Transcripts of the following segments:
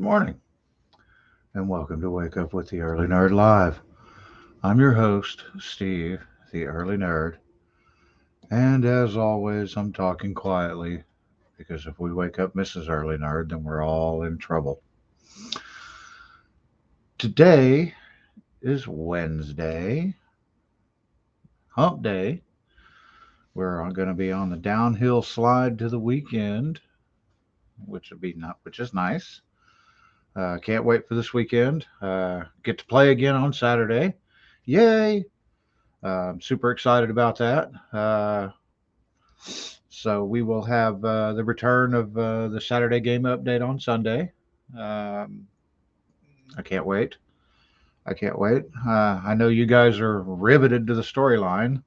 morning, and welcome to Wake Up with the Early Nerd Live. I'm your host, Steve, the Early Nerd, and as always, I'm talking quietly because if we wake up Mrs. Early Nerd, then we're all in trouble. Today is Wednesday, Hump Day. We're going to be on the downhill slide to the weekend, which is nice. Can't wait for this weekend. Get to play again on Saturday. Yay! I'm super excited about that. So we will have the return of the Saturday game update on Sunday. Um, I can't wait. I can't wait. I know you guys are riveted to the storyline,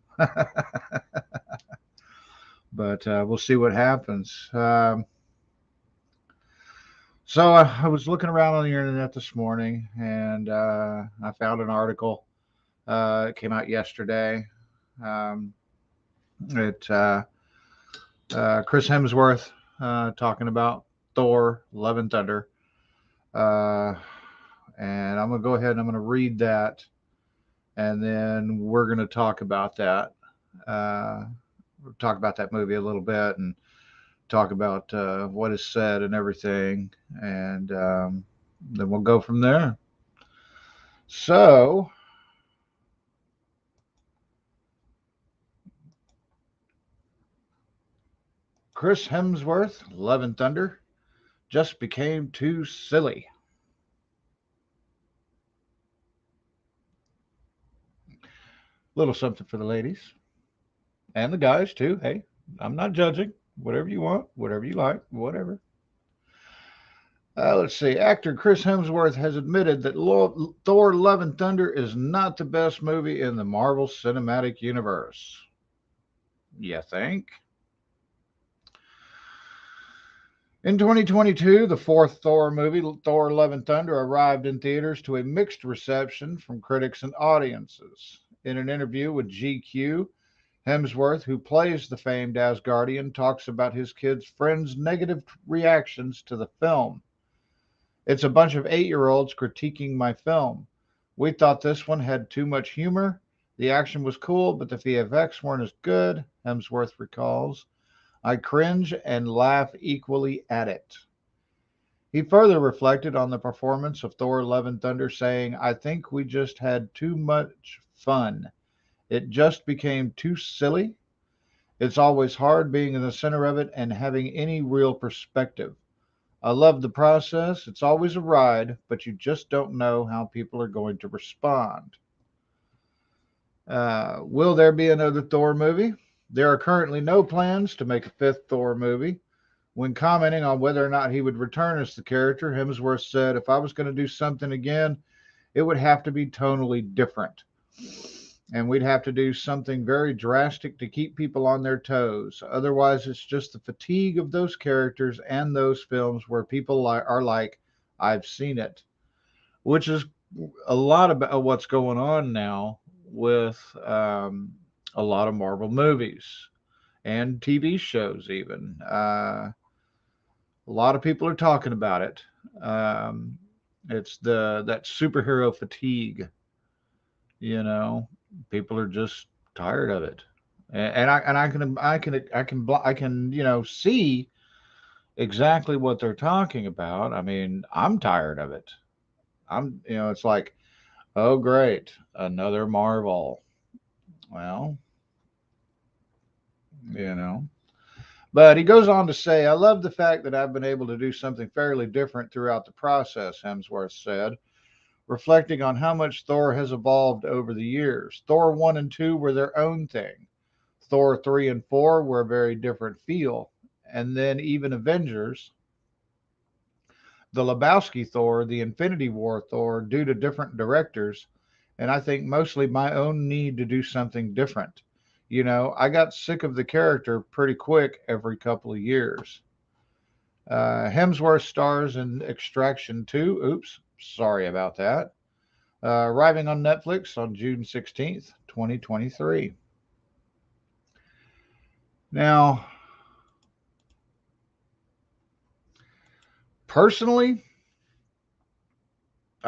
but we'll see what happens. So I was looking around on the internet this morning, and I found an article. It came out yesterday. Um, it Chris Hemsworth talking about Thor: Love and Thunder, uh, and I'm gonna go ahead and I'm gonna read that, and then we're gonna talk about that. Uh, we'll talk about that movie a little bit and talk about what is said and everything, and then we'll go from there. So, Chris Hemsworth, Love and Thunder, just became too silly. Little something for the ladies and the guys too. Hey, I'm not judging. Whatever you want, whatever you like, whatever. Let's see. Actor Chris Hemsworth has admitted that Thor: Love and Thunder is not the best movie in the Marvel Cinematic Universe. You think? In 2022, the fourth Thor movie, Thor: Love and Thunder, arrived in theaters to a mixed reception from critics and audiences. In an interview with GQ, Hemsworth, who plays the famed Asgardian, talks about his kids' friends' negative reactions to the film. It's a bunch of 8-year-olds critiquing my film. We thought this one had too much humor. The action was cool, but the VFX weren't as good, Hemsworth recalls. I cringe and laugh equally at it. He further reflected on the performance of Thor: Love and Thunder, saying, I think we just had too much fun. It just became too silly. It's always hard being in the center of it and having any real perspective. I love the process. It's always a ride, but you just don't know how people are going to respond. Will there be another Thor movie? There are currently no plans to make a fifth Thor movie. When commenting on whether or not he would return as the character, Hemsworth said, if I was going to do something again, it would have to be tonally different. And we'd have to do something very drastic to keep people on their toes. Otherwise, it's just the fatigue of those characters and those films where people are like, I've seen it, which is a lot about what's going on now with a lot of Marvel movies and TV shows, even. A lot of people are talking about it. Um, it's that superhero fatigue. You know, people are just tired of it, and I can see exactly what they're talking about. I mean, I'm tired of it. It's like, oh great, another Marvel. Well, you know. But he goes on to say, I love the fact that I've been able to do something fairly different throughout the process, Hemsworth said, reflecting on how much Thor has evolved over the years. Thor 1 and 2 were their own thing. Thor 3 and 4 were a very different feel. And then even Avengers, the Lebowski Thor, the Infinity War Thor, due to different directors, and I think mostly my own need to do something different. I got sick of the character pretty quick every couple of years. Hemsworth stars in Extraction 2. Oops, sorry about that. Arriving on Netflix on June 16th, 2023. Now, personally,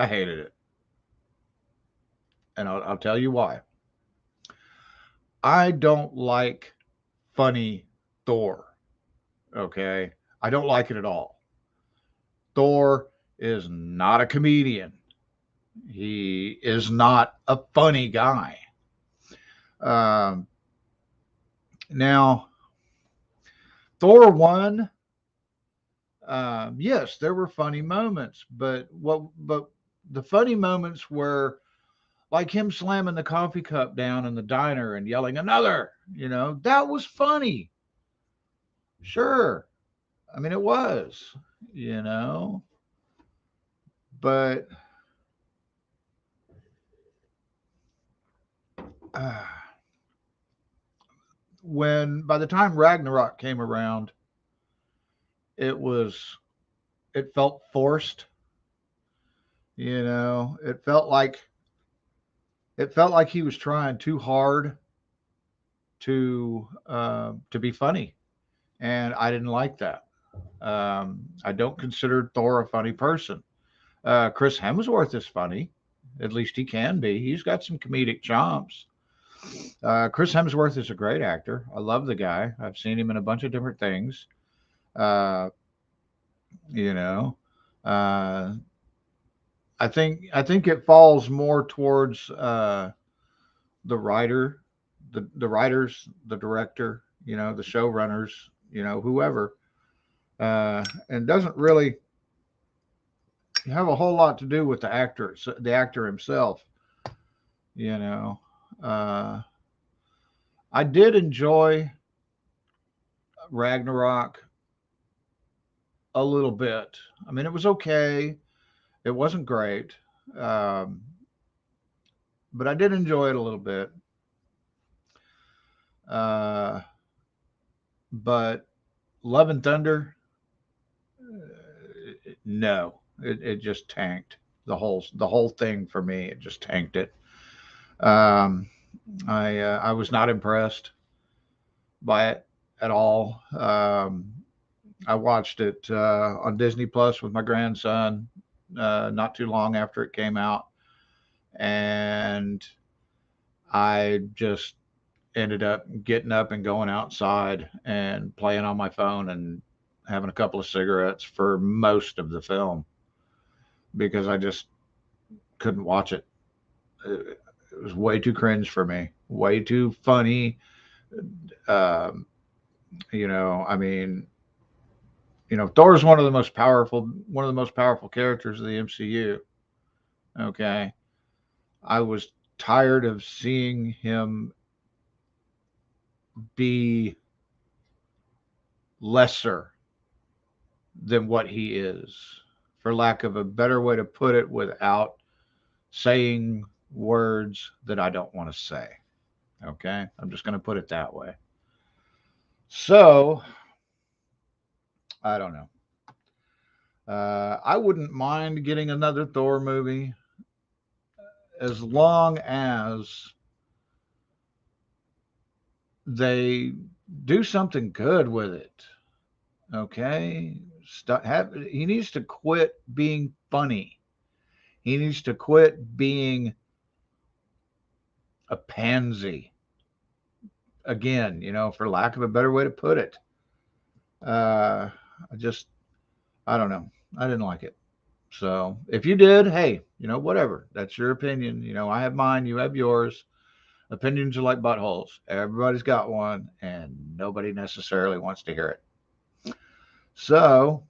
I hated it. And I'll tell you why. I don't like funny Thor. Okay. I don't like it at all. Thor is not a comedian. He is not a funny guy. Um, Now, Thor 1, yes, there were funny moments, but the funny moments were like him slamming the coffee cup down in the diner and yelling another, that was funny. Sure. I mean, it was, you know, but uh, when by the time Ragnarok came around, it was it felt forced. It felt like he was trying too hard to be funny, and I didn't like that. I don't consider Thor a funny person. Chris Hemsworth is funny. At least he can be. He's got some comedic chops. Chris Hemsworth is a great actor. I love the guy. I've seen him in a bunch of different things. Uh, you know, uh, I think it falls more towards the writer, the writers, the director, the showrunners, whoever, and doesn't really have a whole lot to do with the actor himself. You know, uh, I did enjoy Ragnarok a little bit. I mean, it was okay. It wasn't great, um, but I did enjoy it a little bit. Uh, but Love and Thunder, no, it just tanked the whole thing for me. It just tanked it. Um, I was not impressed by it at all. I watched it on Disney Plus with my grandson not too long after it came out, and I just ended up getting up and going outside and playing on my phone and having a couple of cigarettes for most of the film because I just couldn't watch it. It was way too cringe for me, way too funny. Um, I mean, Thor is one of the most powerful characters of the MCU. Okay, I was tired of seeing him be lesser than what he is, for lack of a better way to put it, without saying words that I don't want to say. Okay, I'm just going to put it that way. So I don't know. I wouldn't mind getting another Thor movie as long as they do something good with it. Okay, he needs to quit being funny. He needs to quit being a pansy. Again, for lack of a better way to put it. I just, I don't know. I didn't like it. So if you did, hey, whatever. That's your opinion. I have mine. You have yours. Opinions are like buttholes. Everybody's got one, and nobody necessarily wants to hear it. So,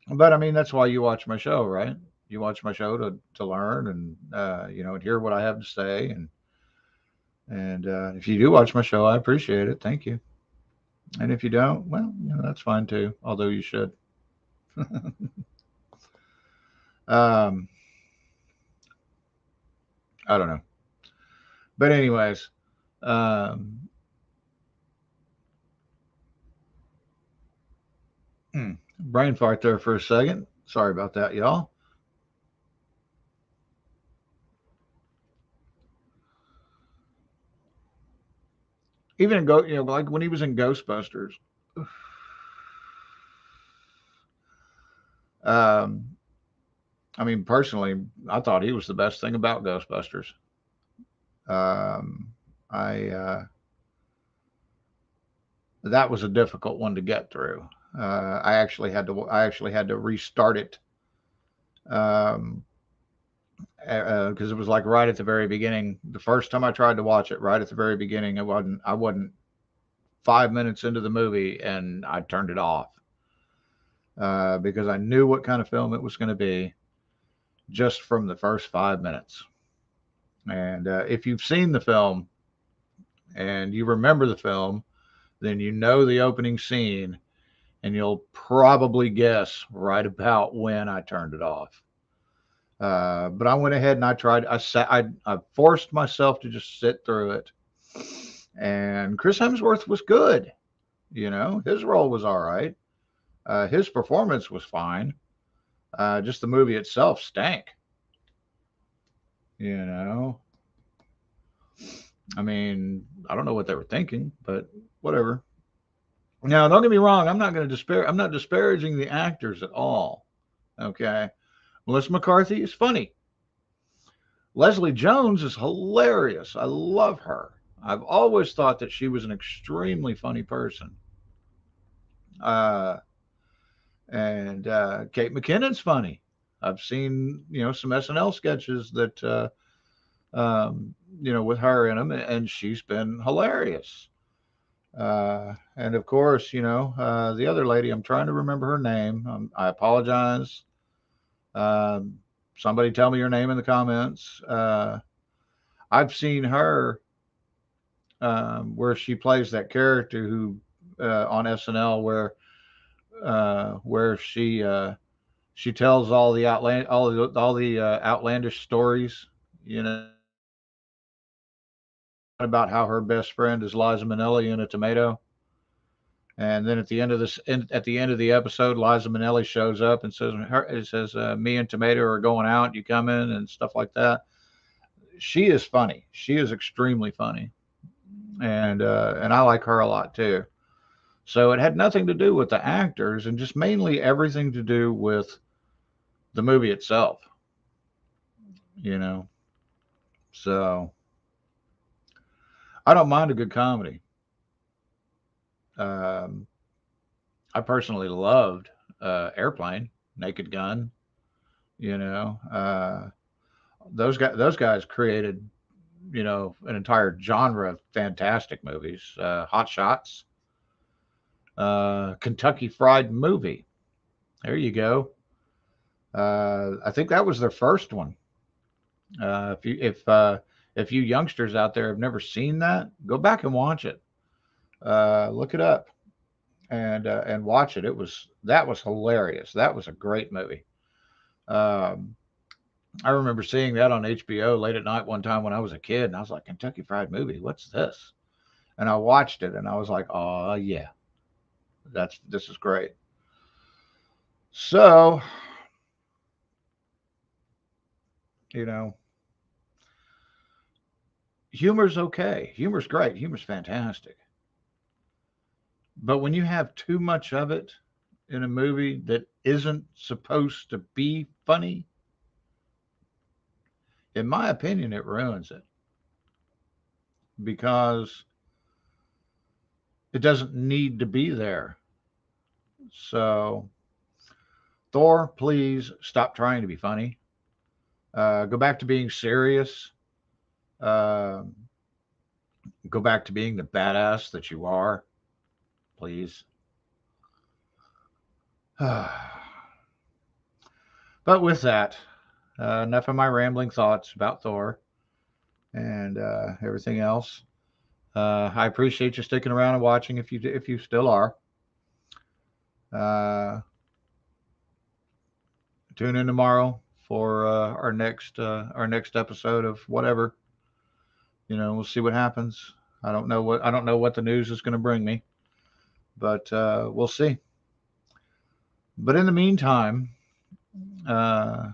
but I mean, that's why you watch my show, right? You watch my show to learn and and hear what I have to say. And if you do watch my show, I appreciate it. Thank you. And if you don't, well, that's fine too. Although you should. um, I don't know. But anyways, um, brain fart there for a second. Sorry about that, y'all. Even in like when he was in Ghostbusters, um, I mean, personally, I thought he was the best thing about Ghostbusters. Um, I That was a difficult one to get through. I actually had to restart it um, because it was like right at the very beginning. The first time I tried to watch it, right at the very beginning, I wasn't 5 minutes into the movie and I turned it off because I knew what kind of film it was going to be just from the first 5 minutes. And if you've seen the film and you remember the film, then you know the opening scene and you'll probably guess right about when I turned it off. But I went ahead and I tried. I forced myself to just sit through it, and Chris Hemsworth was good. His role was all right. His performance was fine. Just the movie itself stank. You know, I mean, I don't know what they were thinking, but whatever. Now, don't get me wrong. I'm not going to despair. I'm not disparaging the actors at all. Okay, Melissa McCarthy is funny. Leslie Jones is hilarious. I love her. I've always thought that she was an extremely funny person. Uh, and Kate McKinnon's funny. I've seen some SNL sketches that with her in them, and she's been hilarious. And of course, the other lady. I'm trying to remember her name. I apologize. Um, Somebody tell me your name in the comments. I've seen her where she plays that character who on SNL where she tells all the outlandish stories, you know, about how her best friend is Liza Minnelli in a tomato. And then at the end of the episode, Liza Minnelli shows up and says, "Me and Tomato are going out. You come in," and stuff like that. She is funny. She is extremely funny, and I like her a lot too. So it had nothing to do with the actors, and just mainly everything to do with the movie itself. You know, so I don't mind a good comedy. Um, I personally loved Airplane, Naked Gun. You know, those guys created an entire genre of fantastic movies. Hot Shots, Kentucky Fried Movie. There you go. I think that was their first one. If you youngsters out there have never seen that, go back and watch it. Look it up and watch it. That was hilarious. That was a great movie. Um, I remember seeing that on HBO late at night one time when I was a kid, and I was like, Kentucky Fried Movie, what's this? And I watched it, and I was like, oh yeah, this is great. So, you know, humor's okay. Humor's great. Humor's fantastic. But when you have too much of it in a movie that isn't supposed to be funny, in my opinion, it ruins it because it doesn't need to be there. So, Thor, please stop trying to be funny. Go back to being serious. Uh, Go back to being the badass that you are, please. But with that, enough of my rambling thoughts about Thor and everything else. I appreciate you sticking around and watching if you still are. Uh, Tune in tomorrow for our next episode of whatever. We'll see what happens. I don't know what the news is going to bring me, but we'll see. But in the meantime, uh,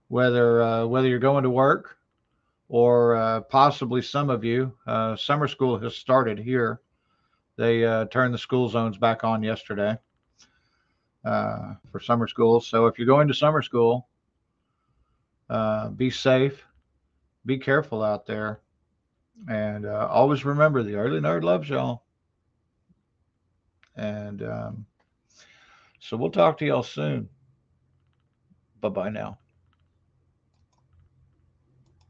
whether you're going to work or possibly some of you, summer school has started here. They turned the school zones back on yesterday. for summer school. So if you're going to summer school, be safe, be careful out there, and always remember the early nerd loves y'all. And so we'll talk to y'all soon. Bye bye now.